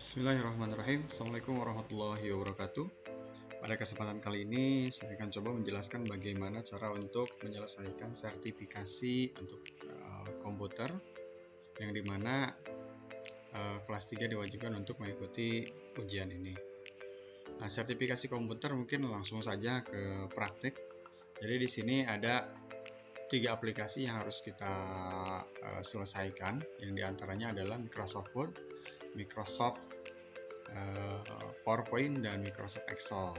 Bismillahirrahmanirrahim. Assalamualaikum warahmatullahi wabarakatuh. Pada kesempatan kali ini saya akan coba menjelaskan bagaimana cara untuk menyelesaikan sertifikasi untuk komputer yang dimana kelas 3 diwajibkan untuk mengikuti ujian ini. Nah, sertifikasi komputer mungkin langsung saja ke praktik. Jadi di sini ada 3 aplikasi yang harus kita selesaikan, yang diantaranya adalah Microsoft Word, Microsoft PowerPoint, dan Microsoft Excel.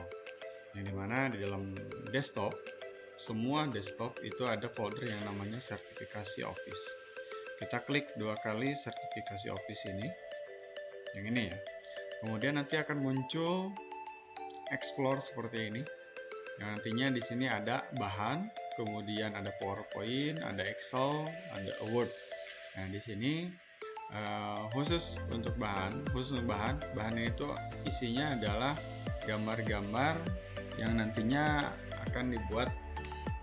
Yang dimana di dalam desktop, semua desktop itu ada folder yang namanya sertifikasi Office. Kita klik 2 kali sertifikasi Office ini, yang ini ya. Kemudian nanti akan muncul Explore seperti ini. Yang nantinya di sini ada bahan, kemudian ada PowerPoint, ada Excel, ada Word. Nah, di sini khusus untuk bahan itu isinya adalah gambar-gambar yang nantinya akan dibuat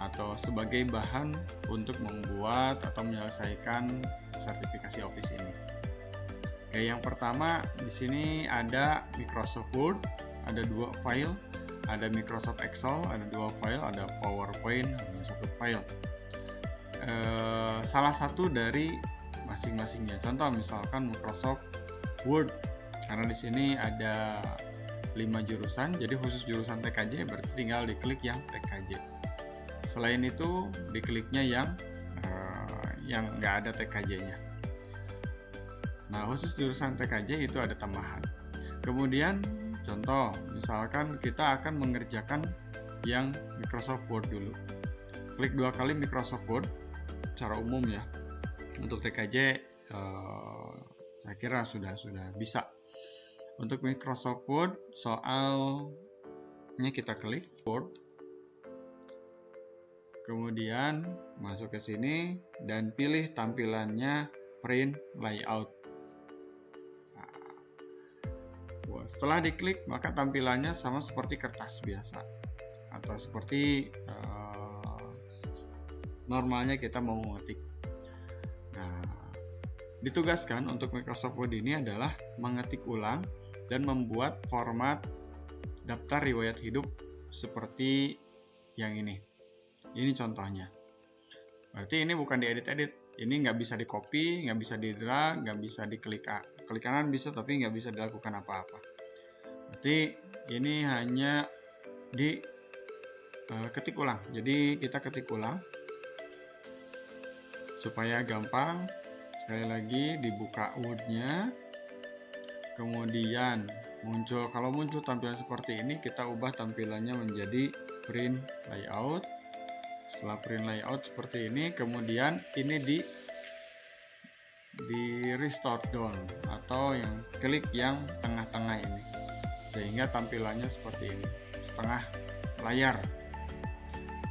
atau sebagai bahan untuk membuat atau menyelesaikan sertifikasi Office ini. Oke, yang pertama di sini ada Microsoft Word, ada 2 file, ada Microsoft Excel, ada 2 file, ada PowerPoint, ada 1 file. Salah satu dari masing-masingnya. Contoh misalkan Microsoft Word, karena di sini ada 5 jurusan, jadi khusus jurusan TKJ berarti tinggal diklik yang TKJ. Selain itu dikliknya yang nggak ada TKJ-nya. Nah, khusus jurusan TKJ itu ada tambahan. Kemudian contoh misalkan kita akan mengerjakan yang Microsoft Word dulu. Klik 2 kali Microsoft Word secara umum ya. Untuk TKJ saya kira sudah bisa. Untuk Microsoft Word soalnya kita klik Word, kemudian masuk ke sini dan pilih tampilannya print layout. Nah, setelah diklik maka tampilannya sama seperti kertas biasa atau seperti normalnya kita mau mengetik. Ditugaskan untuk Microsoft Word ini adalah mengetik ulang dan membuat format daftar riwayat hidup seperti yang ini. Ini contohnya. Berarti ini bukan diedit-edit. Ini nggak bisa di copy, nggak bisa di drag, nggak bisa diklik kanan bisa, tapi nggak bisa dilakukan apa-apa. Berarti ini hanya di ketik ulang. Jadi kita ketik ulang supaya gampang. Sekali lagi dibuka Word-nya, kemudian kalau muncul tampilan seperti ini, kita ubah tampilannya menjadi print layout. Setelah print layout seperti ini, kemudian ini di restore down atau yang klik yang tengah-tengah ini, sehingga tampilannya seperti ini, setengah layar.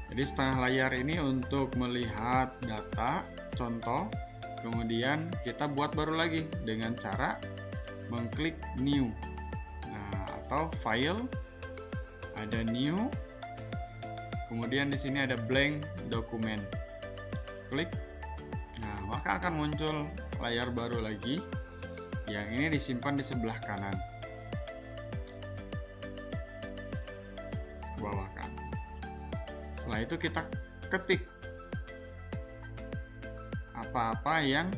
Jadi setengah layar ini untuk melihat data contoh. Kemudian kita buat baru lagi dengan cara mengklik new. Nah, atau file, ada new. Kemudian di sini ada blank dokumen. Klik. Nah, maka akan muncul layar baru lagi. Yang ini disimpan di sebelah kanan. Ke bawah kan. Setelah itu kita ketik apa-apa yang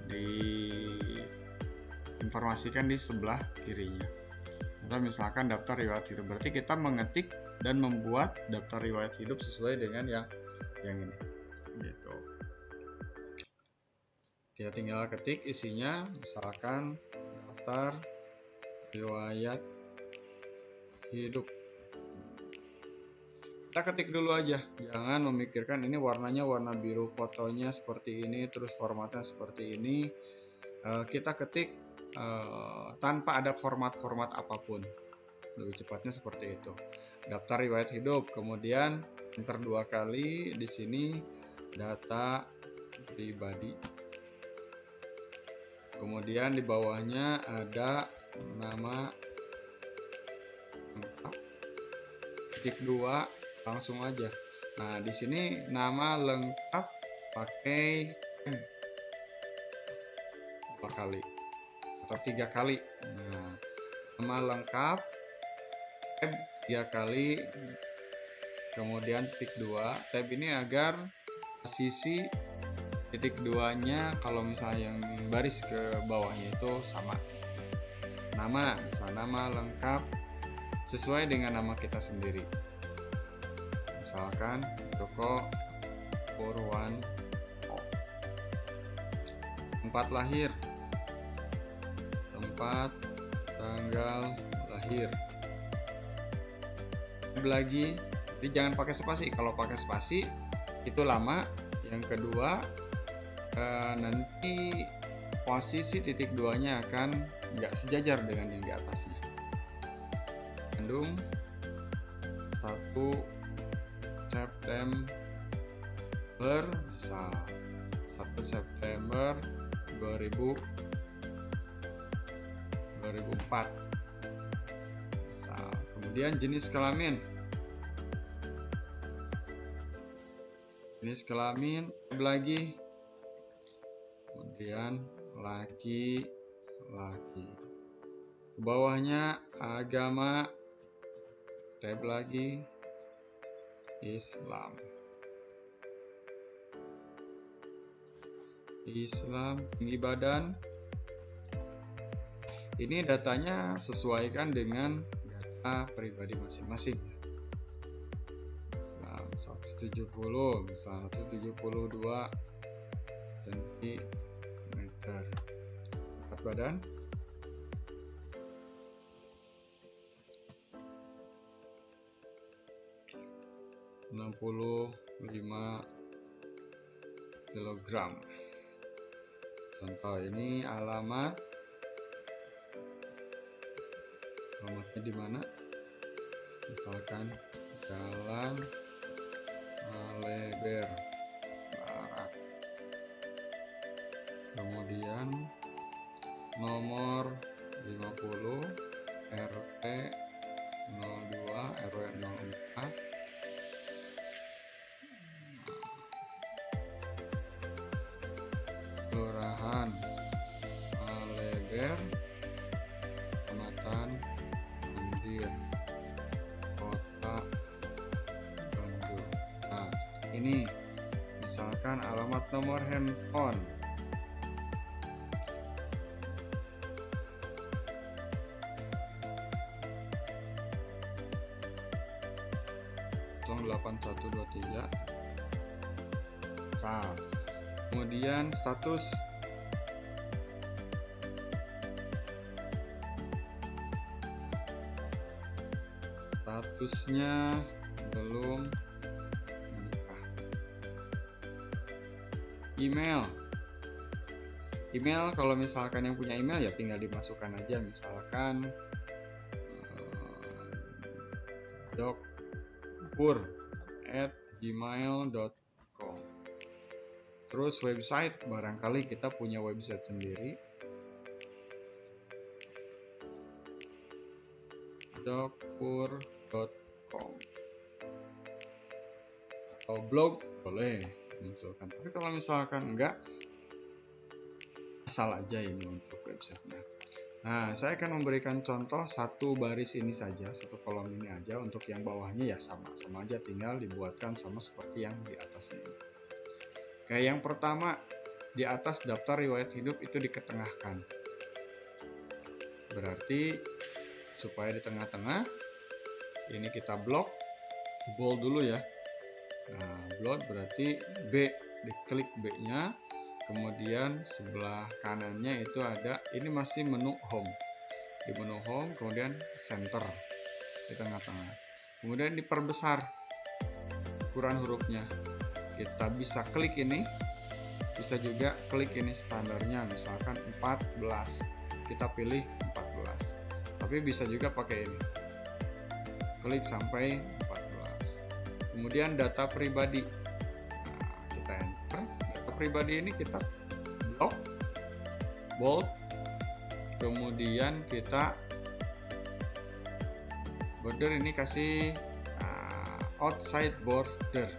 diinformasikan di sebelah kirinya. Atau misalkan daftar riwayat hidup, berarti kita mengetik dan membuat daftar riwayat hidup sesuai dengan yang ini. Gitu. Kita tinggal ketik isinya, misalkan daftar riwayat hidup. Kita ketik dulu aja, jangan memikirkan ini warnanya warna biru, fotonya seperti ini, terus formatnya seperti ini. Kita ketik tanpa ada format-format apapun, lebih cepatnya seperti itu. Daftar riwayat hidup, kemudian enter 2 kali di sini data pribadi, kemudian di bawahnya ada nama lengkap, titik 2. Langsung aja. Nah, di sini nama lengkap pakai 2 kali atau 3 kali. Nah, nama lengkap, tab 3 kali, kemudian titik 2. Tab ini agar posisi titik 2-nya kalau misalnya yang baris ke bawahnya itu sama. Nama, misalnya nama lengkap sesuai dengan nama kita sendiri. Misalkan Joko Purwanto. Tempat lahir, tempat tanggal lahir. Lagi, jadi jangan pakai spasi. Kalau pakai spasi itu lama. Yang kedua, nanti posisi titik 2-nya akan nggak sejajar dengan yang di atasnya. Bandung 1 September 1 September 2004. Nah, kemudian jenis kelamin, lagi, kemudian laki-laki. Ke bawahnya agama, tab lagi, Islam. Tinggi badan. Ini datanya sesuaikan dengan data pribadi masing-masing. 170, misalnya 172 cm. Berat badan, (65 kg). Contoh ini alamatnya di mana? Misalkan Jalan Maleber Barat. Kemudian nomor 50 RT 02 RW 04. Kelurahan Maleber, Kecamatan Andir, Kota Bandung. Nah, ini misalkan alamat nomor handphone. 08123. Kemudian statusnya belum menikah. Email kalau misalkan yang punya email ya tinggal dimasukkan aja, misalkan dokpur@gmail.com. Terus website, barangkali kita punya website sendiri, dokpur.com, atau blog boleh munculkan. Tapi kalau misalkan enggak, asal aja ini untuk websitenya. Nah, saya akan memberikan contoh satu baris ini saja, satu kolom ini aja. Untuk yang bawahnya ya sama aja, tinggal dibuatkan sama seperti yang di atasnya ini. Kayak yang pertama, di atas daftar riwayat hidup itu diketengahkan. Berarti supaya di tengah-tengah, ini kita blok, bold dulu ya. Nah, bold berarti B, diklik B-nya. Kemudian sebelah kanannya itu ada, ini masih menu home. Di menu home, kemudian center di tengah-tengah. Kemudian diperbesar ukuran hurufnya. Kita bisa klik ini, bisa juga klik ini standarnya, misalkan 14. Kita pilih 14. Tapi bisa juga pakai ini. Klik sampai 14. Kemudian data pribadi. Nah, kita enter. Data pribadi ini kita blok, bold. Kemudian kita border ini kasih outside border.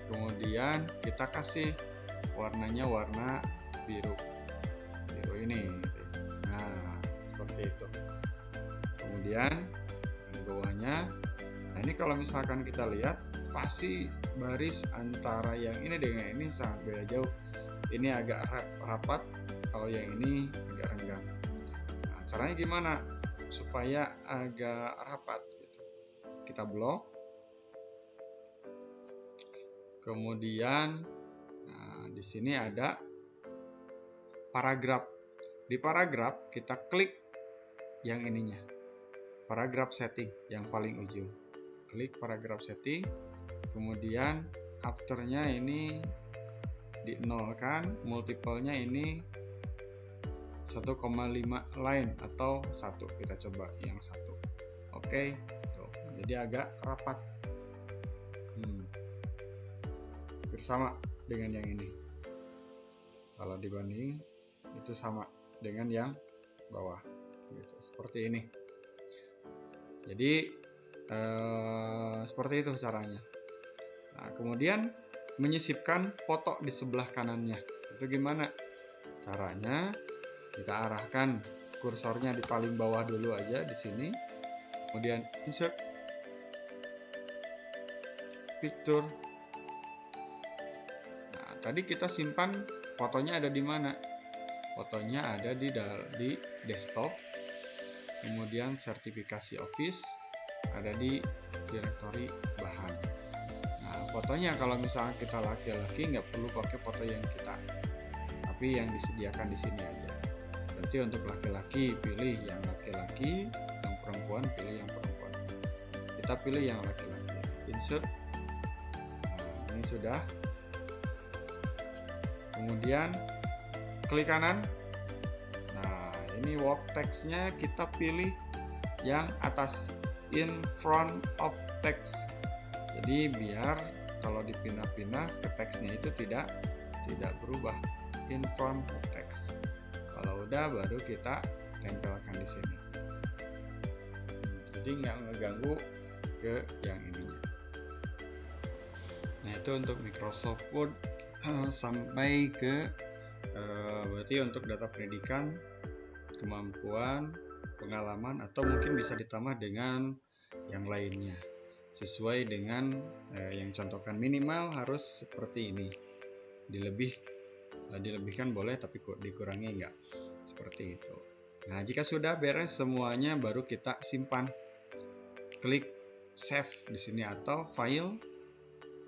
Kemudian kita kasih warnanya warna biru. ini. Nah, seperti itu. Kemudian di bawahnya, nah ini kalau misalkan kita lihat pasti baris antara yang ini dengan ini sangat beda jauh. Ini agak rapat, kalau yang ini agak renggang. Nah, caranya gimana supaya agak rapat gitu. Kita blok. Kemudian nah, di sini ada paragraf. Di paragraf kita klik yang ininya. Paragraf setting yang paling ujung. Klik paragraf setting. Kemudian afternya ini dinolkan, multiple-nya ini 1,5 line atau 1. Kita coba yang 1. Oke, tuh. Jadi agak rapat. Bersama dengan yang ini. Kalau dibanding itu sama dengan yang bawah. Gitu, seperti ini. Jadi seperti itu caranya. Nah, kemudian menyisipkan foto di sebelah kanannya. Itu gimana? Caranya kita arahkan kursornya di paling bawah dulu aja di sini. Kemudian insert picture. Nah, tadi kita simpan fotonya ada di mana? Fotonya ada di desktop. Kemudian sertifikasi Office ada di direktori bahan. Nah, fotonya kalau misalnya kita laki-laki nggak perlu pakai foto yang kita, tapi yang disediakan di sini aja. Berarti untuk laki-laki pilih yang laki-laki, yang perempuan pilih yang perempuan. Kita pilih yang laki-laki. Insert. Nah, ini sudah. Kemudian klik kanan. Nah, ini work text-nya kita pilih yang atas, in front of text. Jadi biar kalau dipindah-pindah ke teksnya itu tidak berubah. In front of text. Kalau udah baru kita tempelkan di sini. Jadi nggak ngeganggu ke yang ininya. Nah, itu untuk Microsoft Word sampai ke berarti untuk data pendidikan, kemampuan, pengalaman, atau mungkin bisa ditambah dengan yang lainnya sesuai dengan yang contohkan. Minimal harus seperti ini. Dilebihkan boleh, tapi dikurangi enggak, seperti itu. Nah, jika sudah beres semuanya baru kita simpan. Klik save di sini atau file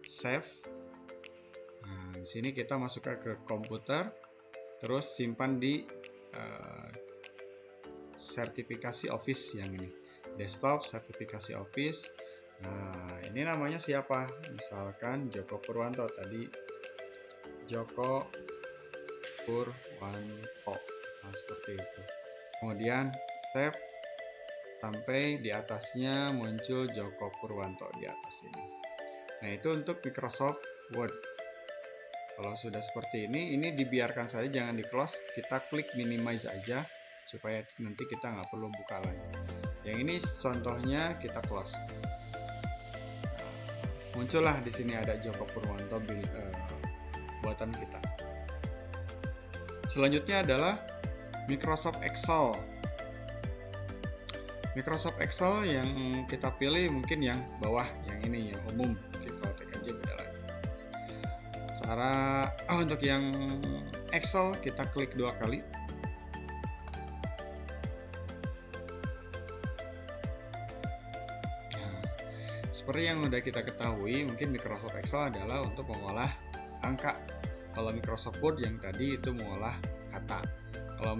save. Nah, di sini kita masukkan ke komputer, terus simpan di sertifikasi Office yang ini. Desktop sertifikasi Office. Nah, ini namanya siapa? Misalkan Joko Purwanto tadi. Joko Purwanto. Nah, seperti itu. Kemudian save sampai di atasnya muncul Joko Purwanto di atas ini. Nah, itu untuk Microsoft Word. Kalau sudah seperti ini dibiarkan saja, jangan di close. Kita klik minimize aja supaya nanti kita nggak perlu buka lagi. Yang ini contohnya kita close. Muncullah di sini ada Joko Purwanto buatan kita. Selanjutnya adalah Microsoft Excel. Microsoft Excel yang kita pilih mungkin yang bawah, yang ini yang umum. Oke, kalau TKJ beda lagi. Untuk yang Excel kita klik 2 kali. Nah, seperti yang sudah kita ketahui, mungkin Microsoft Excel adalah untuk mengolah angka. Kalau Microsoft Word yang tadi itu mengolah kata. Kalau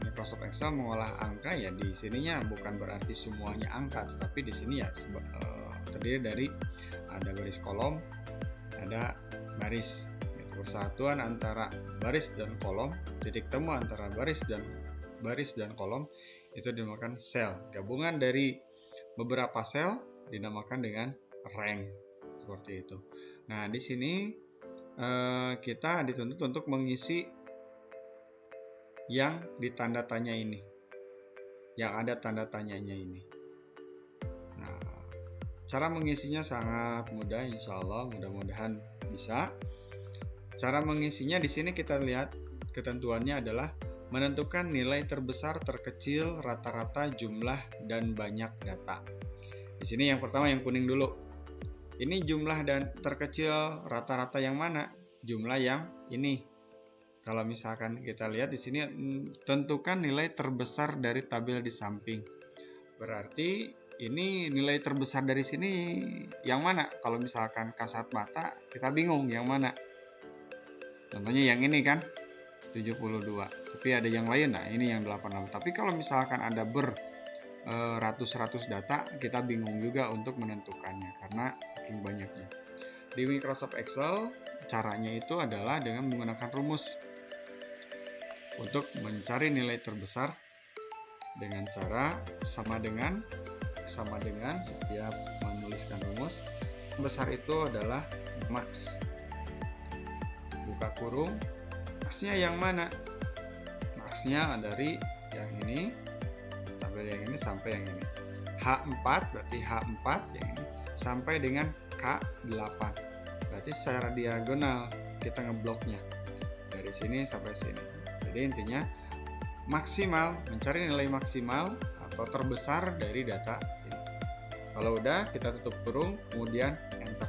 Microsoft Excel mengolah angka, ya di sininya bukan berarti semuanya angka, tetapi di sini ya terdiri dari ada baris kolom, ada baris. Persatuan antara baris dan kolom, titik temu antara baris dan kolom itu dinamakan sel. Gabungan dari beberapa sel dinamakan dengan rank, seperti itu. Nah, di sini kita dituntut untuk mengisi yang ditanda tanya ini, yang ada tanda tanyanya ini. Nah, cara mengisinya sangat mudah, insya Allah, mudah-mudahan bisa. Cara mengisinya di sini kita lihat ketentuannya adalah menentukan nilai terbesar, terkecil, rata-rata, jumlah, dan banyak data. Di sini yang pertama yang kuning dulu. Ini jumlah dan terkecil, rata-rata yang mana? Jumlah yang ini. Kalau misalkan kita lihat di sini, tentukan nilai terbesar dari tabel di samping. Berarti ini nilai terbesar dari sini yang mana? Kalau misalkan kasat mata, kita bingung yang mana. Contohnya yang ini kan, 72. Tapi ada yang lain, nah ini yang 86. Tapi kalau misalkan ada ratus-ratus data, kita bingung juga untuk menentukannya karena saking banyaknya. Di Microsoft Excel, caranya itu adalah dengan menggunakan rumus untuk mencari nilai terbesar dengan cara sama dengan setiap menuliskan rumus. Besar itu adalah max. Buka kurung, maxnya yang mana? Maxnya dari yang ini, tabel yang ini sampai yang ini. H4 berarti H4 yang ini sampai dengan K8. Berarti secara diagonal kita ngebloknya dari sini sampai sini. Jadi intinya maksimal, mencari nilai maksimal atau terbesar dari data ini. Kalau udah, kita tutup kurung, kemudian enter.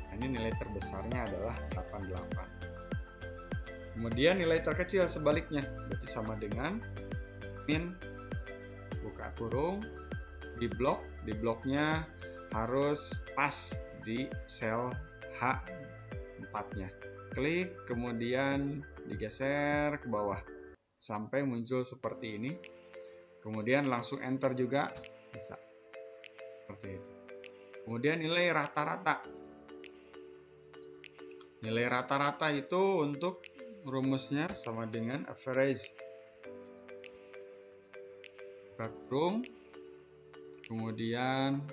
Nah, ini nilai terbesarnya adalah 88. Kemudian nilai terkecil sebaliknya, berarti sama dengan min, buka kurung, di bloknya harus pas di sel H4-nya. Klik, kemudian digeser ke bawah sampai muncul seperti ini. Kemudian langsung enter juga bisa. Seperti itu. Kemudian nilai rata-rata. Nilai rata-rata itu untuk rumusnya sama dengan average. Buka kurung, kemudian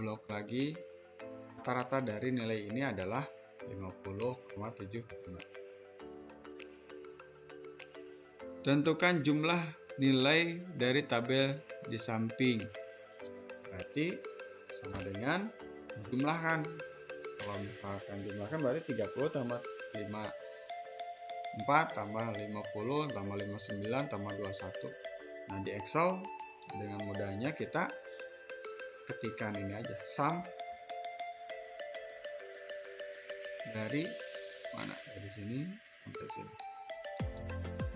blok lagi. Rata-rata dari nilai ini adalah 50,75. Tentukan jumlah nilai dari tabel di samping. Berarti sama dengan jumlahkan. Kalau misalkan jumlahkan berarti 30 tambah 54 tambah 50 tambah 59 tambah 21. Nah, di Excel dengan mudahnya kita ketikkan ini aja, sum dari mana? Dari sini sampai sini.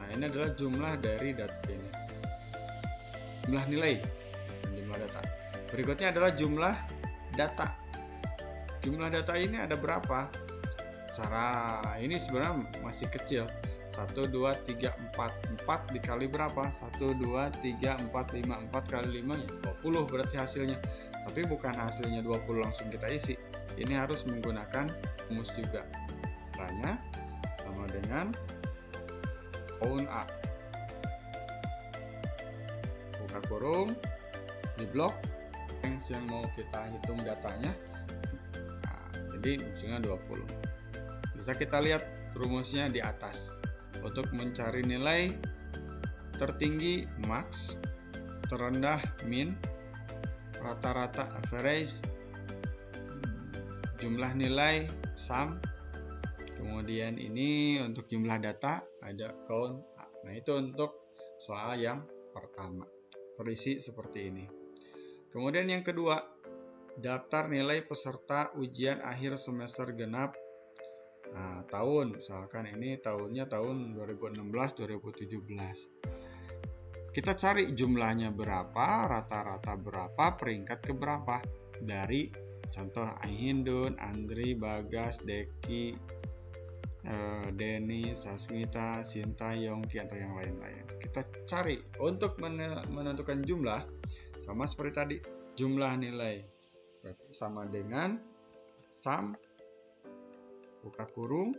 Nah, ini adalah jumlah dari data ini. Jumlah nilai dan jumlah data. Berikutnya adalah jumlah data. Jumlah data ini ada berapa? Cara ini sebenarnya masih kecil. 1, 2, 3, 4. 4 dikali berapa? 1, 2, 3, 4, 5. 4 kali 5 ya 20 berarti hasilnya. Tapi bukan hasilnya 20 langsung kita isi. Ini harus menggunakan rumus juga. Caranya sama dengan count A. Buka kurung, di blok yang mau kita hitung datanya. Nah, jadi ujungnya 20. Bisa kita lihat rumusnya di atas. Untuk mencari nilai tertinggi max, terendah min, rata-rata average, jumlah nilai sum, kemudian ini untuk jumlah data ada count. Nah, itu untuk soal yang pertama, terisi seperti ini. Kemudian yang kedua, daftar nilai peserta ujian akhir semester genap. Nah, tahun, misalkan ini tahunnya tahun 2016-2017. Kita cari jumlahnya berapa, rata-rata berapa, peringkat keberapa. Dari contoh Aihindun, Andri, Bagas, Deki, Denny, Sasmita, Sinta, Yongki, atau yang lain-lain. Kita cari untuk menentukan jumlah, sama seperti tadi, jumlah nilai. Berarti sama dengan sum, buka kurung,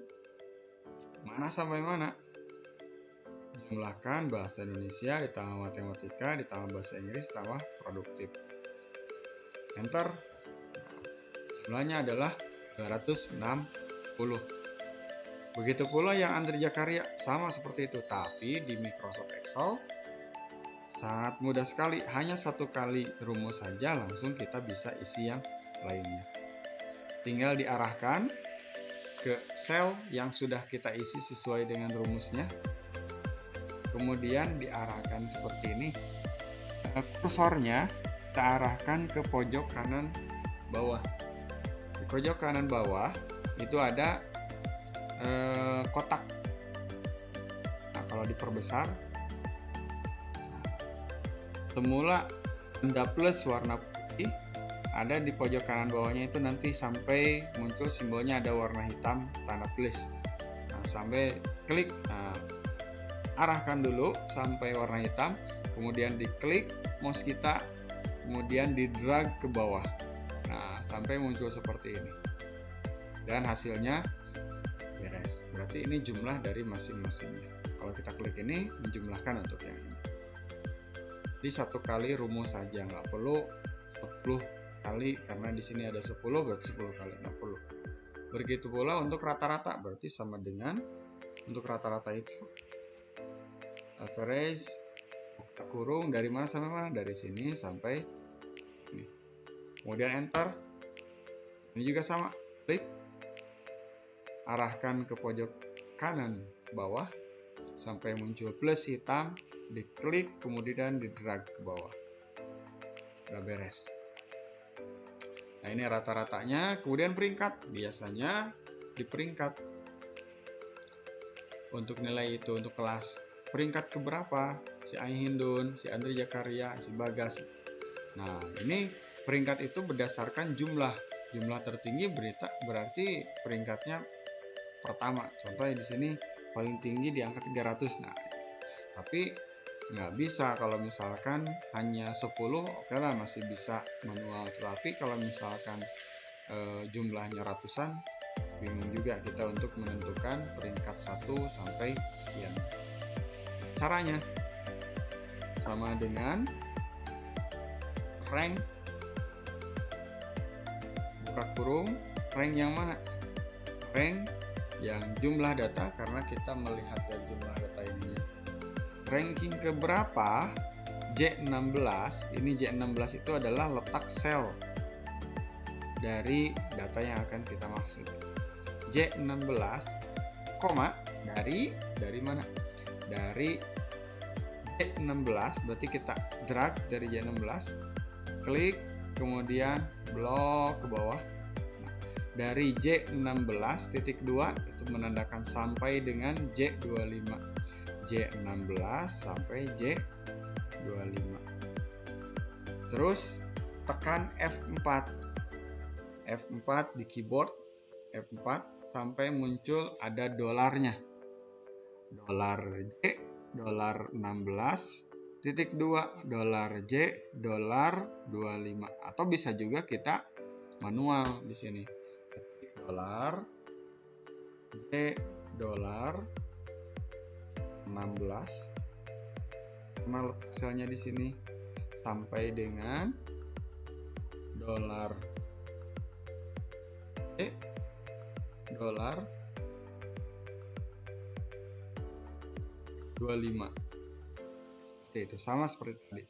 mana sampai mana. Jumlahkan bahasa Indonesia ditambah matematika ditambah bahasa Inggris ditambah produktif. Enter. Jumlahnya adalah 260. Begitu pula yang Andri Jakaria, sama seperti itu. Tapi di Microsoft Excel sangat mudah sekali. Hanya satu kali rumus saja langsung kita bisa isi yang lainnya. Tinggal diarahkan ke sel yang sudah kita isi sesuai dengan rumusnya. kemudian diarahkan seperti ini. Kursornya kita arahkan ke pojok kanan bawah. Di pojok kanan bawah itu ada kotak. Nah, kalau diperbesar, semula tanda plus warna putih ada di pojok kanan bawahnya itu nanti sampai muncul simbolnya ada warna hitam tanda plus. Nah, sampai klik, nah, arahkan dulu sampai warna hitam, kemudian diklik mouse kita, kemudian di drag ke bawah. Nah, sampai muncul seperti ini. Dan hasilnya beres. Berarti ini jumlah dari masing-masingnya. Kalau kita klik ini, menjumlahkan untuk yang ini. Jadi satu kali rumus saja, nggak perlu 10 kali, karena di sini ada 10 berarti 10 kali, nggak perlu. Begitu pula untuk rata-rata, berarti sama dengan untuk rata-rata itu average buka kurung dari mana sampai mana, dari sini sampai ini. Kemudian enter. Ini juga sama, klik, arahkan ke pojok kanan bawah sampai muncul plus hitam, diklik kemudian di drag ke bawah. Udah beres. Nah, ini rata-ratanya. Kemudian peringkat, biasanya di peringkat untuk nilai itu untuk kelas peringkat keberapa, si Aihindun, si Andri Jakaria, si Bagas. Nah, ini peringkat itu berdasarkan jumlah tertinggi berarti peringkatnya pertama. Contohnya di sini paling tinggi di angka 300. Nah, tapi nggak bisa kalau misalkan hanya 10, oke lah, masih bisa manual. Tetapi kalau misalkan jumlahnya ratusan, bingung juga kita untuk menentukan peringkat 1 sampai sekian. Caranya sama dengan rank, buka kurung, rank yang mana? Rank yang jumlah data, karena kita melihat dari jumlah data ini. Ranking keberapa? J16. Ini J16 itu adalah letak sel dari data yang akan kita maksud. J16, koma, dari mana? Dari J16, berarti kita drag dari J16, klik, kemudian blok ke bawah. Nah, dari J16 titik 2 itu menandakan sampai dengan J25. J16 sampai J25. Terus tekan F4. F4 di keyboard, F4 sampai muncul ada dolarnya. Dolar J, dolar 16, titik 2, dolar J, dolar 25. Atau bisa juga kita manual di sini. Dolar J, dolar 16, karena letak selnya di sini, sampai dengan dolar J, dolar 25. Oke, itu sama seperti tadi.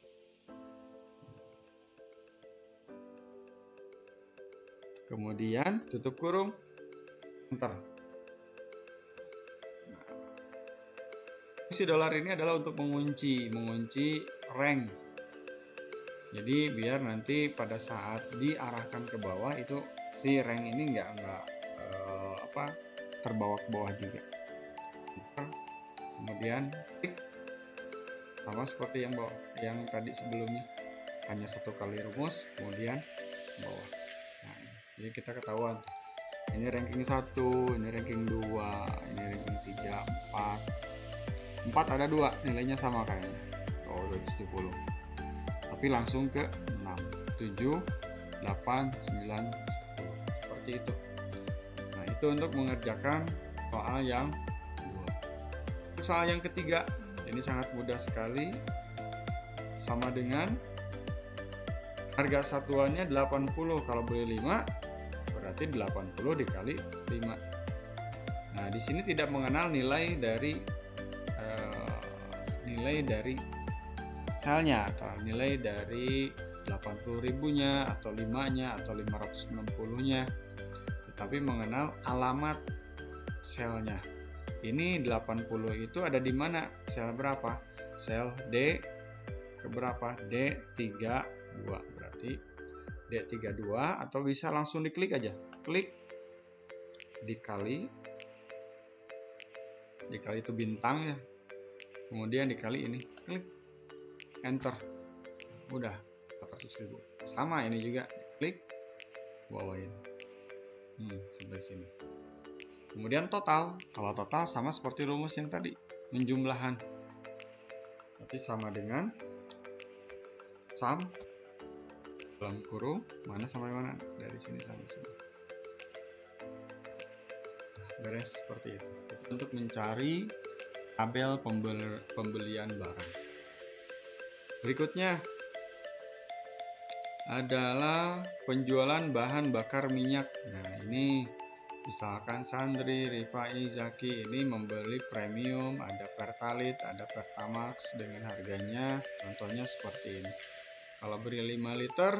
Kemudian tutup kurung, enter. Fungsi dolar ini adalah untuk mengunci rank. Jadi biar nanti pada saat diarahkan ke bawah itu si rank ini nggak terbawa ke bawah juga. Kemudian klik, sama seperti yang tadi sebelumnya, hanya satu kali rumus, kemudian bawah. Nah, jadi kita ketahuan ini ranking 1, ini ranking 2, ini ranking 3, 4 ada 2 nilainya sama kayaknya. Oh, 270. Tapi langsung ke 6, 7, 8, 9, 10. Seperti itu. Nah, itu untuk mengerjakan soal yang soal yang ketiga. Ini sangat mudah sekali, sama dengan harga satuannya 80. Kalau beli 5 berarti 80 dikali 5. Nah, di sini tidak mengenal nilai dari selnya, atau nilai dari 80.000-nya atau 5-nya atau 560-nya, tetapi mengenal alamat selnya. Ini 80 itu ada di mana? Sel berapa? Sel D ke berapa? D32. Berarti D32, atau bisa langsung diklik aja. Klik, dikali itu bintang ya. Kemudian dikali ini. Klik, enter. Udah 400.000. Sama ini juga, klik, bawain. Sampai sini. Kemudian total. Kalau total sama seperti rumus yang tadi, menjumlahan. Berarti sama dengan sum dalam kurung mana sampai mana, dari sini sampai sini. Beres seperti itu. Untuk mencari tabel pembelian barang. Berikutnya adalah penjualan bahan bakar minyak. Nah, ini misalkan Sandri, Rifai, Zaki ini membeli premium, ada Pertalite, ada Pertamax dengan harganya contohnya seperti ini. Kalau beli 5 liter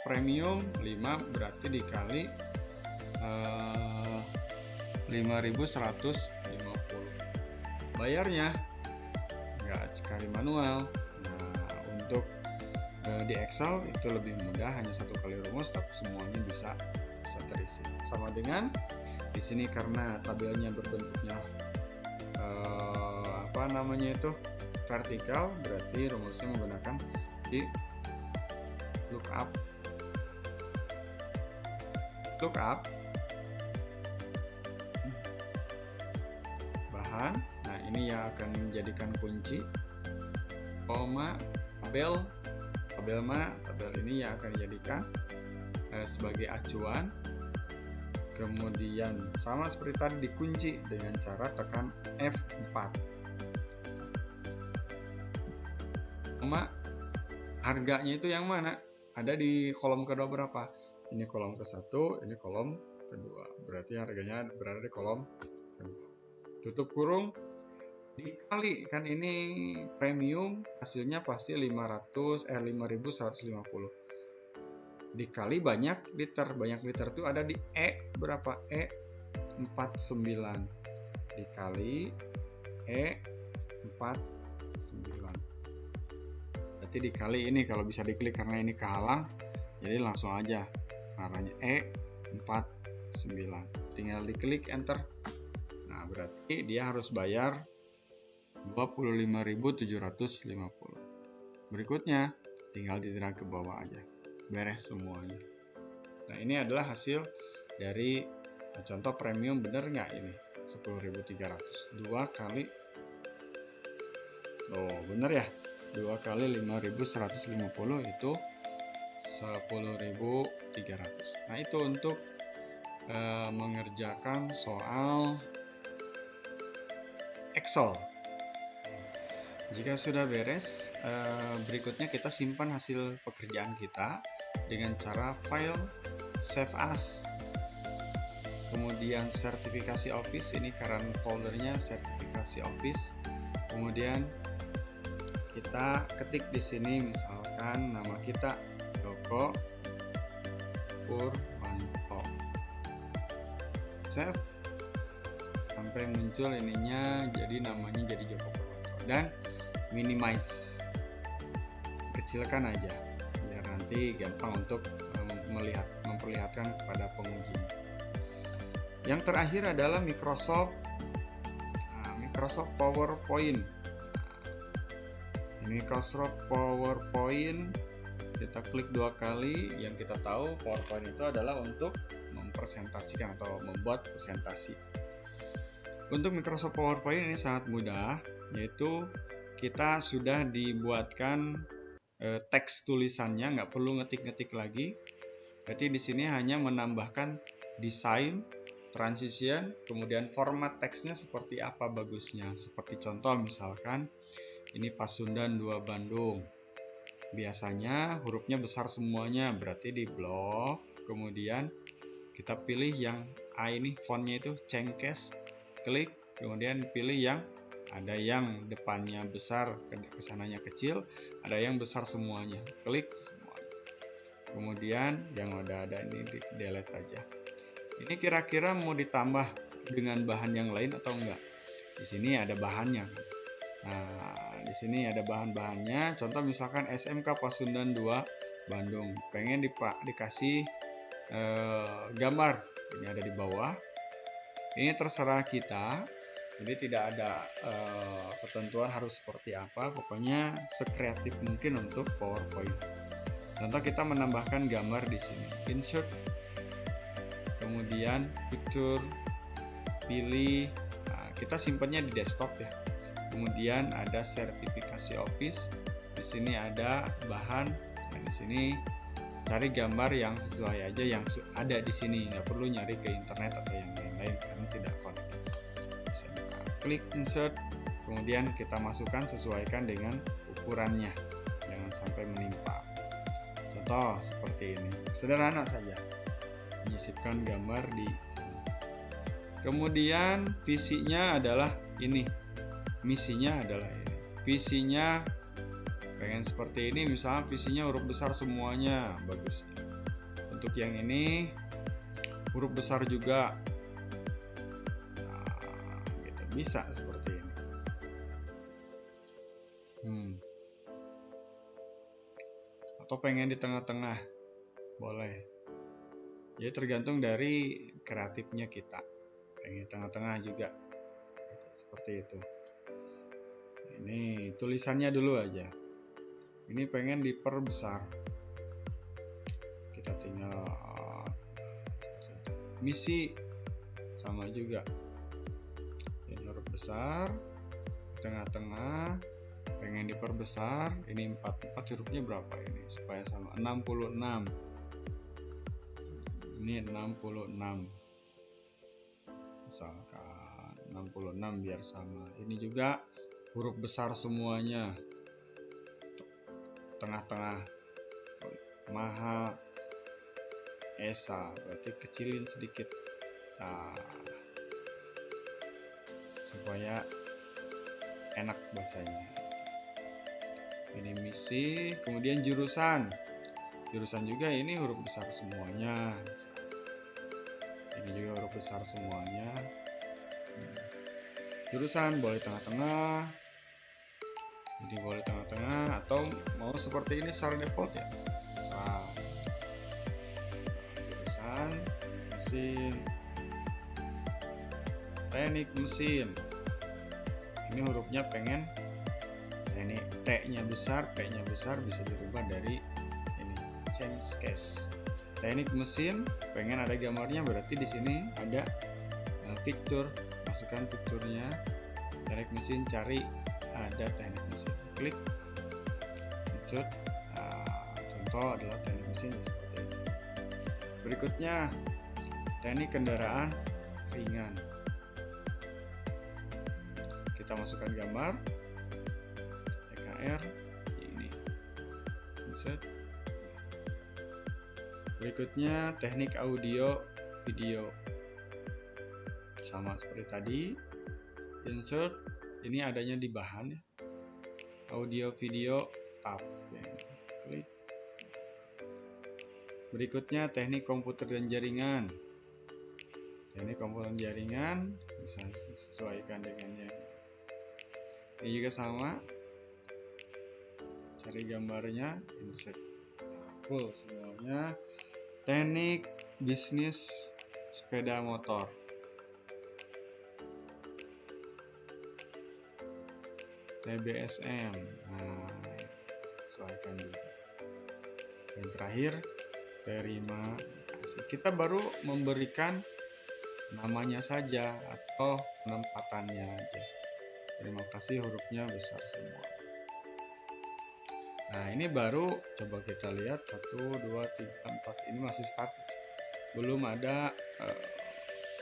premium 5 berarti dikali 5.150. Bayarnya nggak sekali manual. Nah, untuk di Excel itu lebih mudah, hanya satu kali rumus tapi semuanya bisa terisi. Sama dengan di sini karena tabelnya berbentuknya vertikal, berarti rumusnya menggunakan di lookup bahan. Nah, ini yang akan menjadikan kunci, koma, tabel ini yang akan dijadikan sebagai acuan. Kemudian sama seperti tadi dikunci dengan cara tekan F4. Koma, harganya itu yang mana? Ada di kolom kedua berapa? Ini kolom ke-1, ini kolom kedua. Berarti harganya berada di kolom kedua. Tutup kurung, dikali, kan ini premium, hasilnya pasti 5.150. Dikali banyak liter itu ada di E berapa? E49 dikali E49. Berarti dikali ini, kalau bisa diklik karena ini kehalang, jadi langsung aja caranya E49. Tinggal diklik enter. Nah, berarti dia harus bayar 25.750. Berikutnya tinggal ditirak ke bawah aja. Beres semuanya. Nah, ini adalah hasil dari contoh premium, bener nggak ini? 10.300. 2 kali, bener ya? 2 kali 5.150 itu 10.300. Nah, itu untuk mengerjakan soal Excel. Jika sudah beres, berikutnya kita simpan hasil pekerjaan kita dengan cara file, save as, kemudian sertifikasi Office, ini current foldernya sertifikasi Office. Kemudian kita ketik di sini misalkan nama kita Joko Purwanto. Save sampai muncul ininya, jadi namanya jadi Joko Purwanto, dan minimize, kecilkan aja biar nanti gampang untuk memperlihatkan kepada pengujinya. Yang terakhir adalah Microsoft PowerPoint. Microsoft PowerPoint kita klik 2 kali. Yang kita tahu PowerPoint itu adalah untuk mempresentasikan atau membuat presentasi. Untuk Microsoft PowerPoint ini sangat mudah, yaitu kita sudah dibuatkan teks tulisannya, nggak perlu ngetik-ngetik lagi. Jadi di sini hanya menambahkan desain, transition, kemudian format teksnya seperti apa bagusnya. Seperti contoh misalkan ini Pasundan 2 Bandung. Biasanya hurufnya besar semuanya, berarti di blok. Kemudian kita pilih yang A ini, fontnya itu Cengkes, klik, kemudian pilih yang ada yang depannya besar, kesananya kecil, ada yang besar semuanya, klik semuanya. Kemudian yang ada ini di delete aja. Ini kira-kira mau ditambah dengan bahan yang lain atau enggak? Di sini ada bahannya. Nah, di sini ada bahan-bahannya. Contoh misalkan SMK Pasundan 2 Bandung. Pengen dikasih gambar. Ini ada di bawah. Ini terserah kita. Jadi tidak ada ketentuan harus seperti apa. Pokoknya sekreatif mungkin untuk PowerPoint. Contoh kita menambahkan gambar di sini. Insert. Kemudian picture. Pilih. Nah, kita simpannya di desktop ya. Kemudian ada sertifikasi Office. Di sini ada bahan. Nah, di sini cari gambar yang sesuai aja yang ada di sini. Nggak perlu nyari ke internet atau yang lain-lain karena tidak connect. Klik insert. Kemudian kita masukkan sesuaikan dengan ukurannya. Jangan sampai menimpa. Contoh seperti ini. Sederhana saja. Menyisipkan gambar di sini. Kemudian visinya adalah ini. Misinya adalah ini. Visinya pengen seperti ini, misalnya visinya huruf besar semuanya, bagus. Untuk yang ini huruf besar juga. Nah, gitu. Bisa seperti ini. Atau pengen di tengah-tengah, boleh. Jadi tergantung dari kreatifnya kita. Pengen di tengah-tengah juga. Seperti itu. Ini tulisannya dulu aja. Ini pengen diperbesar. Kita tinggal misi sama juga. Ini huruf besar, tengah-tengah, pengen diperbesar. Ini 4 hurufnya berapa ini supaya sama? 66. Ini 66. Misalkan 66 biar sama. Ini juga huruf besar semuanya. Tengah-tengah. Maha Esa, berarti kecilin sedikit. Nah, supaya enak bacanya. Ini misi, kemudian jurusan. Jurusan juga ini huruf besar semuanya. Ini juga huruf besar semuanya. Jurusan boleh tengah-tengah. Jadi boleh tengah-tengah atau mau seperti ini secara default ya. Jurusan mesin, teknik mesin. Ini hurufnya pengen teknik T-nya besar, P-nya besar, bisa dirubah dari ini change case. Teknik mesin pengen ada gambarnya, berarti di sini ada picture, masukkan picture-nya. Teknik mesin cari ada teknik mesin, klik insert. Contoh adalah teknik mesin seperti ini. Berikutnya teknik kendaraan ringan. Kita masukkan gambar TKR ini, insert. Berikutnya teknik audio video, sama seperti tadi, insert. Ini adanya di bahan ya. Audio video tab ya. Klik. Berikutnya teknik komputer dan jaringan. Teknik komputer dan jaringan bisa sesuaikan dengannya. Ini juga sama. Cari gambarnya, insert. Full semuanya. Teknik bisnis sepeda motor. TBSM. Nah, sesuaikan juga. Dan terakhir, terima kasih. Kita baru memberikan namanya saja atau penempatannya aja. Terima kasih hurufnya besar semua. Nah, ini baru coba kita lihat 1, 2, 3, 4. Ini masih statis. Belum ada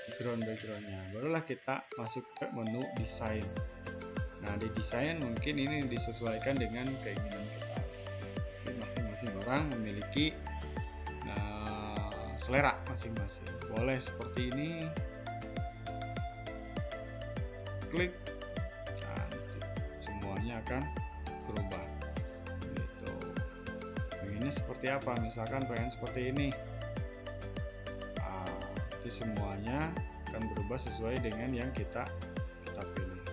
background-backgroundnya. Barulah kita masuk ke menu desain. Nah, di desain mungkin ini disesuaikan dengan keinginan kita. Jadi masing-masing orang memiliki selera masing-masing. Boleh seperti ini. Klik, cantik. Semuanya akan berubah. Gitu. Pengennya seperti apa? Misalkan pengen seperti ini. Nanti semuanya akan berubah sesuai dengan yang kita pilih.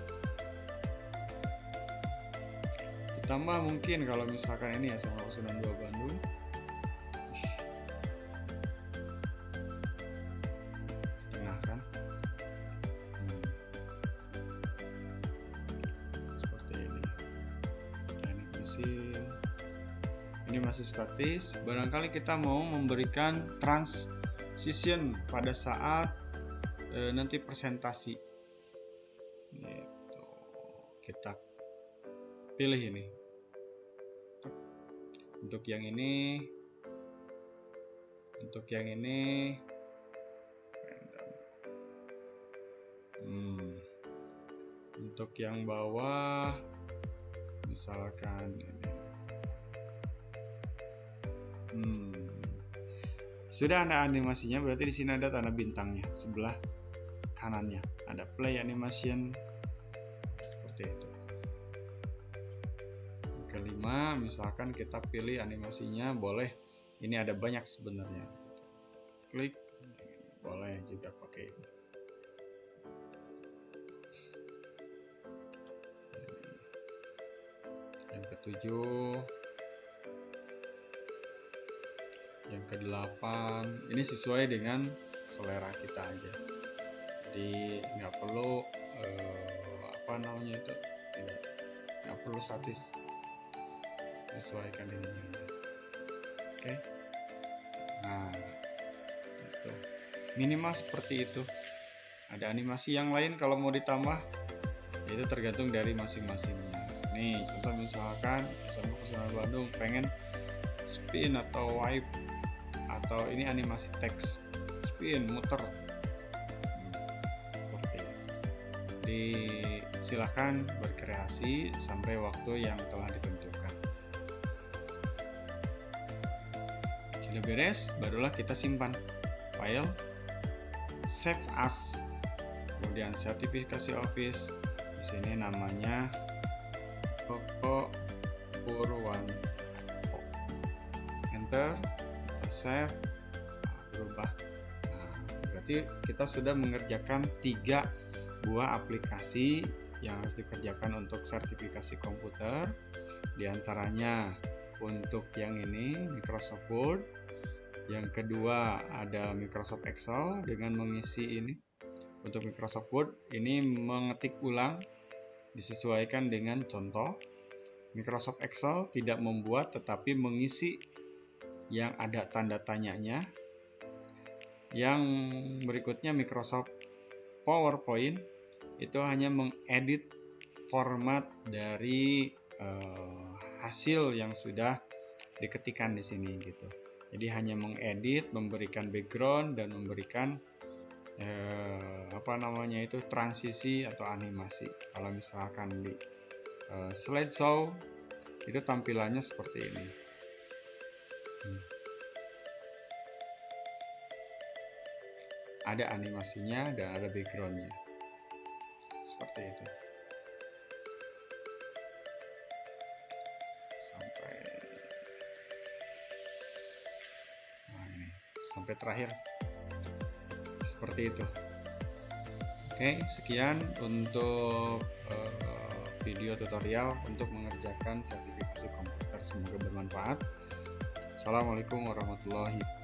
Ditambah mungkin kalau misalkan ini ya SMA 92 Bandung, tengah kan, seperti ini. Teknik mesin. Ini masih statis. Barangkali kita mau memberikan transition pada saat nanti presentasi. Gitu. Kita pilih ini. Untuk yang ini, untuk yang ini, untuk yang bawah, misalkan ini. Sudah ada animasinya, berarti di sini ada tanda bintangnya sebelah kanannya. Ada play animation seperti itu. Kelima, misalkan kita pilih animasinya, boleh. Ini ada banyak sebenarnya. Klik, boleh juga pakai ini. Yang ketujuh, yang kedelapan, ini sesuai dengan selera kita aja. Jadi nggak perlu nggak perlu statis, sesuaikan ini. Oke. Nah, itu minimal seperti itu. Ada animasi yang lain kalau mau ditambah, itu tergantung dari masing-masingnya. Nih contoh misalkan SMA 92 Bandung pengen spin atau wipe, atau ini animasi teks, spin, muter, seperti itu. Silahkan berkreasi sampai waktu yang telah ditentukan. Sudah beres, barulah kita simpan file, save as, kemudian sertifikasi Office. Di sini namanya Koko Purwanto. Enter, save, berubah. Nah, berarti kita sudah mengerjakan 3 buah aplikasi yang harus dikerjakan untuk sertifikasi komputer. Di antaranya untuk yang ini Microsoft Word, yang kedua ada Microsoft Excel dengan mengisi ini. Untuk Microsoft Word ini mengetik ulang disesuaikan dengan contoh. Microsoft Excel tidak membuat tetapi mengisi yang ada tanda tanyanya. Yang berikutnya Microsoft PowerPoint itu hanya mengedit format dari hasil yang sudah diketikkan di sini gitu. Jadi hanya mengedit, memberikan background dan memberikan transisi atau animasi. Kalau misalkan di slideshow itu tampilannya seperti ini. Ada animasinya dan ada backgroundnya seperti itu. Sampai terakhir seperti itu. Oke, sekian untuk video tutorial untuk mengerjakan sertifikasi komputer. Semoga bermanfaat. Assalamualaikum warahmatullahi wabarakatuh.